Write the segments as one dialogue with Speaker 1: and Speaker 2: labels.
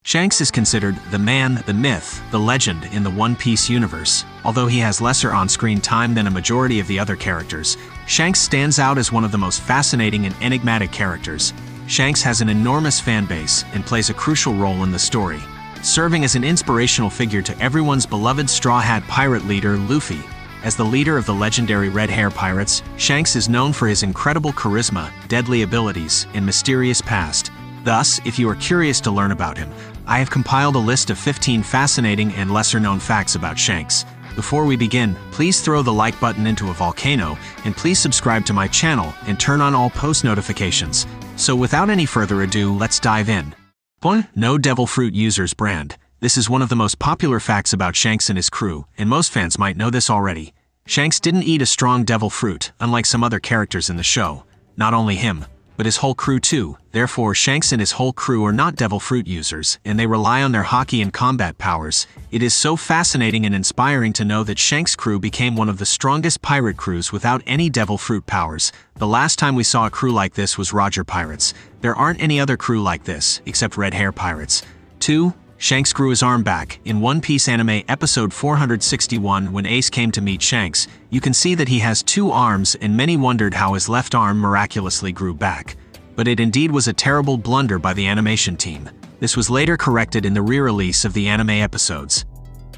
Speaker 1: Shanks is considered the man, the myth, the legend in the One Piece universe. Although he has lesser on-screen time than a majority of the other characters, Shanks stands out as one of the most fascinating and enigmatic characters. Shanks has an enormous fan base and plays a crucial role in the story, serving as an inspirational figure to everyone's beloved Straw Hat pirate leader, Luffy. As the leader of the legendary Red Hair Pirates, Shanks is known for his incredible charisma, deadly abilities, and mysterious past. Thus, if you are curious to learn about him, I have compiled a list of 15 fascinating and lesser-known facts about Shanks. Before we begin, please throw the like button into a volcano, and please subscribe to my channel and turn on all post notifications. So without any further ado, let's dive in. 1. No Devil Fruit Users Brand. This is one of the most popular facts about Shanks and his crew, and most fans might know this already. Shanks didn't eat a strong devil fruit, unlike some other characters in the show. Not only him, but his whole crew too. Therefore, Shanks and his whole crew are not devil fruit users, and they rely on their hockey and combat powers. It is so fascinating and inspiring to know that Shanks' crew became one of the strongest pirate crews without any devil fruit powers. The last time we saw a crew like this was Roger Pirates. There aren't any other crew like this, except Red Hair Pirates. 2. Shanks grew his arm back. In One Piece anime episode 461, when Ace came to meet Shanks, you can see that he has 2 arms, and many wondered how his left arm miraculously grew back. But it indeed was a terrible blunder by the animation team. This was later corrected in the re-release of the anime episodes.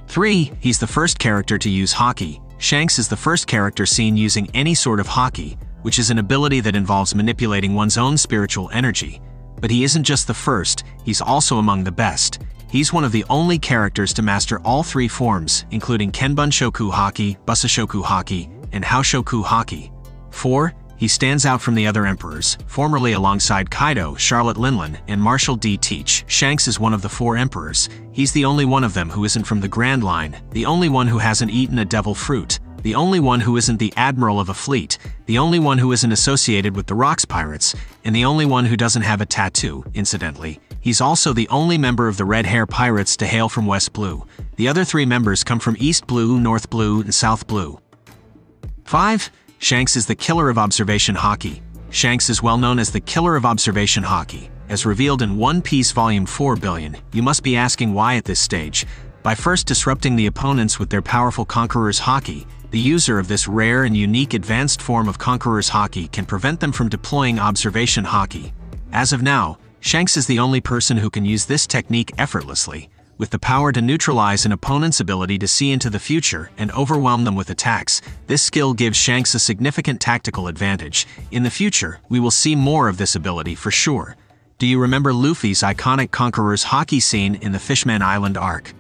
Speaker 1: 3. He's the first character to use hockey. Shanks is the first character seen using any sort of hockey, which is an ability that involves manipulating one's own spiritual energy. But he isn't just the first, he's also among the best. He's one of the only characters to master all 3 forms, including Kenbun Shoku Haki, Busashoku Haki, and Haoshoku Haki. 4. He stands out from the other emperors, formerly alongside Kaido, Charlotte Linlin, and Marshall D. Teach. Shanks is one of the 4 emperors. He's the only one of them who isn't from the Grand Line, the only one who hasn't eaten a devil fruit, the only one who isn't the admiral of a fleet, the only one who isn't associated with the Rocks Pirates, and the only one who doesn't have a tattoo, incidentally. He's also the only member of the Red Hair Pirates to hail from West Blue. The other 3 members come from East Blue, North Blue, and South Blue. 5. Shanks is the killer of observation hockey. Shanks is well known as the killer of observation hockey. As revealed in One Piece Volume 4 Billion, you must be asking why at this stage. By first disrupting the opponents with their powerful Conqueror's Haki, the user of this rare and unique advanced form of Conqueror's Haki can prevent them from deploying observation Haki. As of now, Shanks is the only person who can use this technique effortlessly, with the power to neutralize an opponent's ability to see into the future and overwhelm them with attacks. This skill gives Shanks a significant tactical advantage. In the future, we will see more of this ability for sure. Do you remember Luffy's iconic Conqueror's Haki scene in the Fishman Island arc?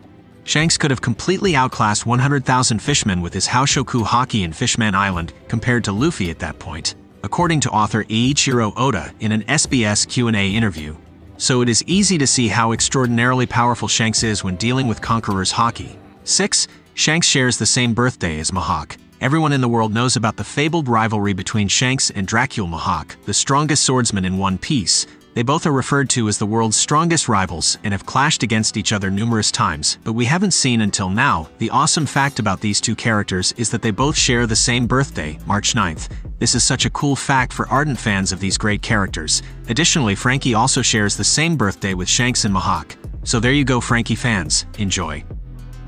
Speaker 1: Shanks could have completely outclassed 100,000 fishmen with his Haoshoku Haki in Fishman Island compared to Luffy at that point, according to author Eiichiro Oda in an SBS Q&A interview. So it is easy to see how extraordinarily powerful Shanks is when dealing with Conqueror's Haki. 6. Shanks shares the same birthday as Mihawk. Everyone in the world knows about the fabled rivalry between Shanks and Dracula Mihawk, the strongest swordsman in One Piece. They both are referred to as the world's strongest rivals and have clashed against each other numerous times, but we haven't seen until now. The awesome fact about these 2 characters is that they both share the same birthday, March 9th. This is such a cool fact for ardent fans of these great characters. Additionally, Frankie also shares the same birthday with Shanks and Mihawk. So there you go, Frankie fans. Enjoy.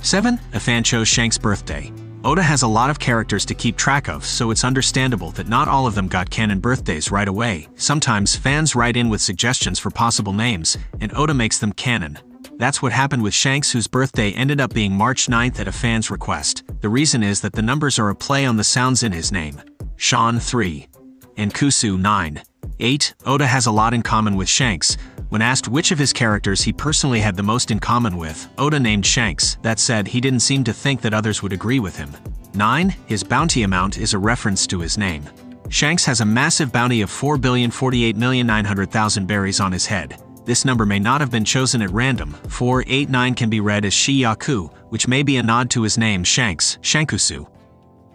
Speaker 1: 7. A fan chose Shanks' birthday. Oda has a lot of characters to keep track of, so it's understandable that not all of them got canon birthdays right away. Sometimes fans write in with suggestions for possible names, and Oda makes them canon. That's what happened with Shanks, whose birthday ended up being March 9th at a fan's request. The reason is that the numbers are a play on the sounds in his name. Sean 3. And Kusu 9. 8. Oda has a lot in common with Shanks. When asked which of his characters he personally had the most in common with, Oda named Shanks. That said, he didn't seem to think that others would agree with him. 9. His bounty amount is a reference to his name. Shanks has a massive bounty of 4,048,900,000 berries on his head. This number may not have been chosen at random. 489 can be read as Shiyaku, which may be a nod to his name Shanks, Shankusu.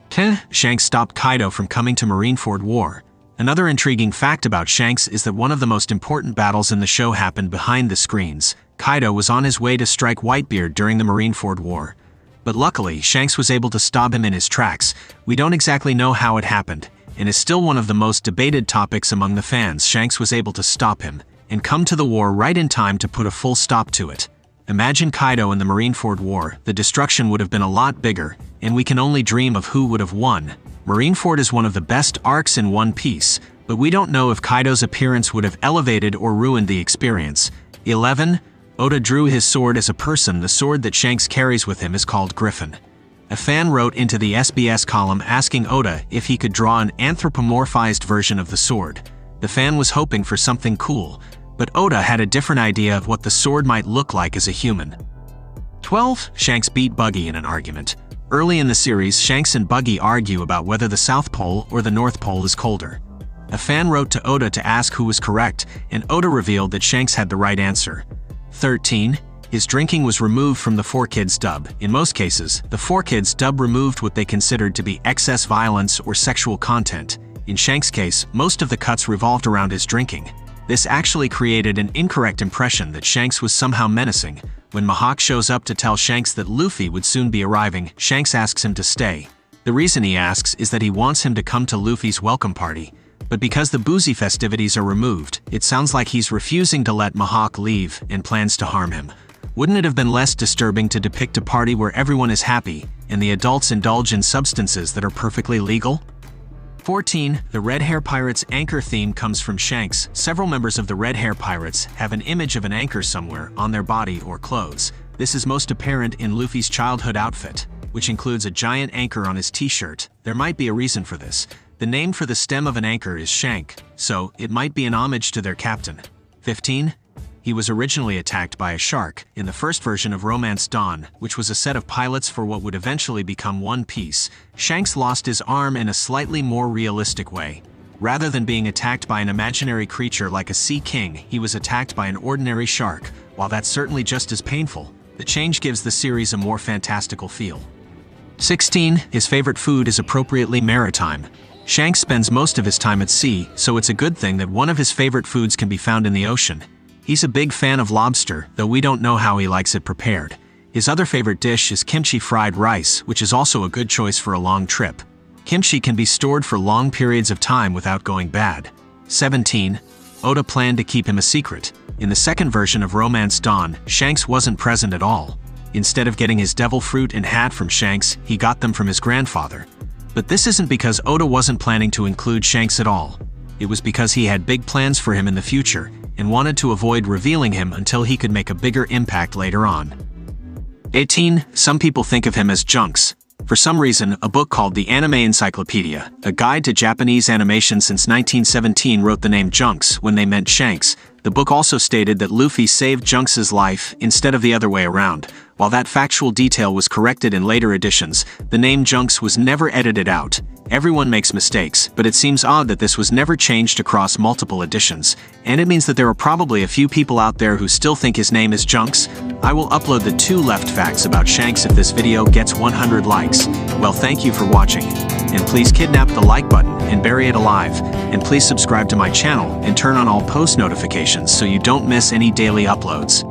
Speaker 1: 10. Shanks stopped Kaido from coming to Marineford War. Another intriguing fact about Shanks is that one of the most important battles in the show happened behind the screens. Kaido was on his way to strike Whitebeard during the Marineford War. But luckily, Shanks was able to stop him in his tracks. We don't exactly know how it happened, and is still one of the most debated topics among the fans. Shanks was able to stop him. and come to the war right in time to put a full stop to it. Imagine Kaido in the Marineford War. The destruction would have been a lot bigger, and we can only dream of who would have won. Marineford is one of the best arcs in One Piece, but we don't know if Kaido's appearance would have elevated or ruined the experience. 11. Oda drew his sword as a person. The sword that Shanks carries with him is called Griffin. A fan wrote into the SBS column asking Oda if he could draw an anthropomorphized version of the sword. The fan was hoping for something cool, but Oda had a different idea of what the sword might look like as a human. 12. Shanks beat Buggy in an argument. Early in the series, Shanks and Buggy argue about whether the South Pole or the North Pole is colder. A fan wrote to Oda to ask who was correct, and Oda revealed that Shanks had the right answer. 13. His drinking was removed from the 4Kids dub. In most cases, the 4Kids dub removed what they considered to be excess violence or sexual content. In Shanks' case, most of the cuts revolved around his drinking. This actually created an incorrect impression that Shanks was somehow menacing. When Mihawk shows up to tell Shanks that Luffy would soon be arriving, Shanks asks him to stay. The reason he asks is that he wants him to come to Luffy's welcome party. But because the boozy festivities are removed, it sounds like he's refusing to let Mihawk leave and plans to harm him. Wouldn't it have been less disturbing to depict a party where everyone is happy and the adults indulge in substances that are perfectly legal? 14. The Red Hair Pirates' anchor theme comes from Shanks. Several members of the Red Hair Pirates have an image of an anchor somewhere on their body or clothes. This is most apparent in Luffy's childhood outfit, which includes a giant anchor on his t-shirt. There might be a reason for this. The name for the stem of an anchor is Shank, so it might be an homage to their captain. 15. He was originally attacked by a shark in the first version of Romance Dawn, which was a set of pilots for what would eventually become One Piece. Shanks lost his arm in a slightly more realistic way. Rather than being attacked by an imaginary creature like a sea king, he was attacked by an ordinary shark. While that's certainly just as painful, the change gives the series a more fantastical feel. 16. His favorite food is appropriately maritime. Shanks spends most of his time at sea, so it's a good thing that one of his favorite foods can be found in the ocean. He's a big fan of lobster, though we don't know how he likes it prepared. His other favorite dish is kimchi fried rice, which is also a good choice for a long trip. Kimchi can be stored for long periods of time without going bad. 17. Oda planned to keep him a secret. In the second version of Romance Dawn, Shanks wasn't present at all. Instead of getting his devil fruit and hat from Shanks, he got them from his grandfather. But this isn't because Oda wasn't planning to include Shanks at all. It was because he had big plans for him in the future, and wanted to avoid revealing him until he could make a bigger impact later on. 18. Some people think of him as Junks. For some reason, a book called The Anime Encyclopedia, a guide to Japanese animation since 1917, wrote the name Junks when they meant Shanks. The book also stated that Luffy saved Junks' life instead of the other way around. While that factual detail was corrected in later editions, the name Junks was never edited out. Everyone makes mistakes, but it seems odd that this was never changed across multiple editions, and it means that there are probably a few people out there who still think his name is Junks. I will upload the 2 left facts about Shanks if this video gets 100 likes. Well, thank you for watching, and please kidnap the like button and bury it alive, and please subscribe to my channel and turn on all post notifications so you don't miss any daily uploads.